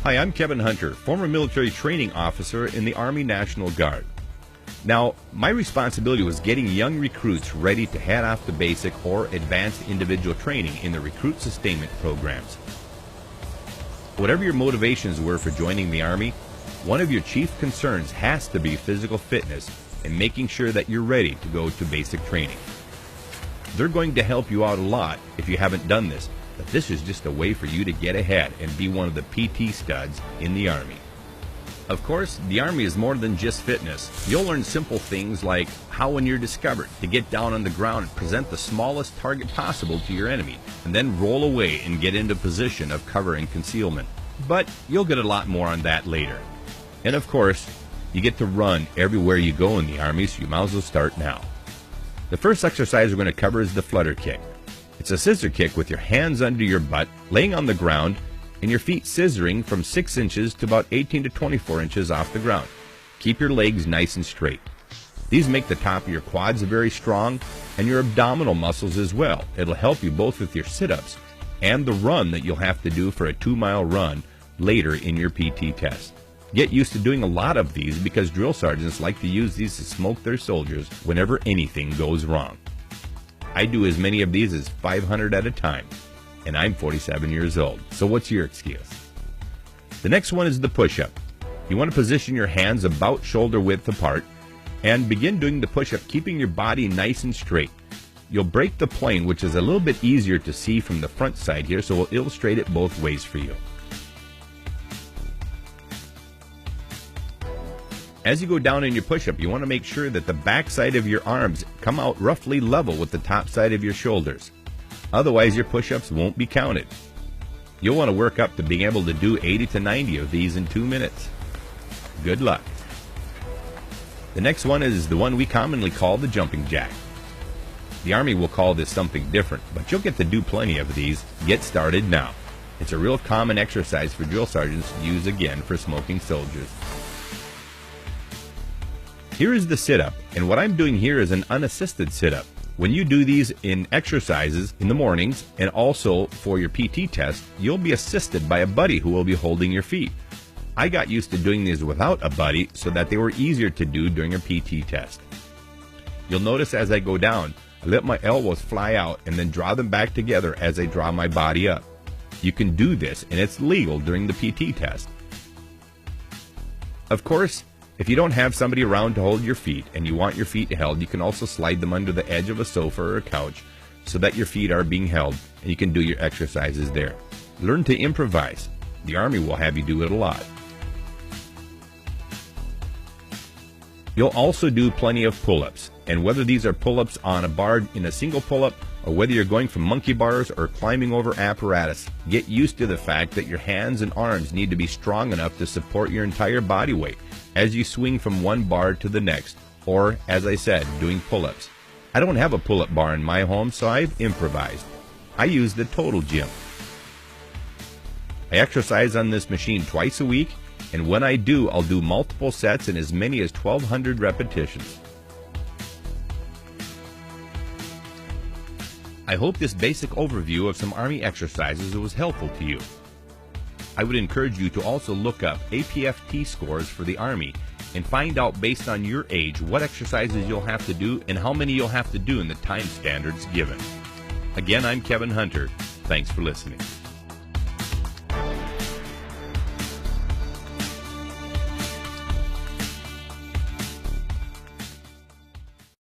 Hi, I'm Kevin Hunter, former military training officer in the Army National Guard. Now, my responsibility was getting young recruits ready to head off to basic or advanced individual training in the recruit sustainment programs. Whatever your motivations were for joining the Army, one of your chief concerns has to be physical fitness and making sure that you're ready to go to basic training. They're going to help you out a lot if you haven't done this, but this is just a way for you to get ahead and be one of the PT studs in the Army. Of course, the Army is more than just fitness. You'll learn simple things like how, when you're discovered, to get down on the ground and present the smallest target possible to your enemy, and then roll away and get into position of cover and concealment. But you'll get a lot more on that later. And of course, you get to run everywhere you go in the Army, so you might as well start now. The first exercise we're going to cover is the flutter kick. It's a scissor kick with your hands under your butt, laying on the ground, and your feet scissoring from 6 inches to about 18 to 24 inches off the ground. Keep your legs nice and straight. These make the top of your quads very strong and your abdominal muscles as well. It'll help you both with your sit-ups and the run that you'll have to do for a 2-mile run later in your PT test. Get used to doing a lot of these because drill sergeants like to use these to smoke their soldiers whenever anything goes wrong. I do as many of these as 500 at a time, and I'm 47 years old, so what's your excuse? The next one is the push-up. You want to position your hands about shoulder width apart and begin doing the push-up, keeping your body nice and straight. You'll break the plane, which is a little bit easier to see from the front side here, so we'll illustrate it both ways for you. As you go down in your push-up, you want to make sure that the back side of your arms come out roughly level with the top side of your shoulders. Otherwise, your push-ups won't be counted. You'll want to work up to being able to do 80 to 90 of these in 2 minutes. Good luck. The next one is the one we commonly call the jumping jack. The Army will call this something different, but you'll get to do plenty of these. Get started now. It's a real common exercise for drill sergeants to use again for smoking soldiers. Here is the sit-up, and what I'm doing here is an unassisted sit-up. When you do these in exercises in the mornings and also for your PT test, you'll be assisted by a buddy who will be holding your feet. I got used to doing these without a buddy so that they were easier to do during a PT test. You'll notice as I go down, I let my elbows fly out and then draw them back together as I draw my body up. You can do this, and it's legal during the PT test. Of course, if you don't have somebody around to hold your feet and you want your feet held, you can also slide them under the edge of a sofa or a couch so that your feet are being held and you can do your exercises there. Learn to improvise. The Army will have you do it a lot. You'll also do plenty of pull-ups, and whether these are pull-ups on a bar in a single pull-up or whether you're going from monkey bars or climbing over apparatus, get used to the fact that your hands and arms need to be strong enough to support your entire body weight as you swing from one bar to the next, or, as I said, doing pull-ups. I don't have a pull-up bar in my home, so I've improvised. I use the Total Gym. I exercise on this machine twice a week, and when I do, I'll do multiple sets and as many as 1,200 repetitions. I hope this basic overview of some Army exercises was helpful to you. I would encourage you to also look up APFT scores for the Army and find out based on your age what exercises you'll have to do and how many you'll have to do in the time standards given. Again, I'm Kevin Hunter. Thanks for listening.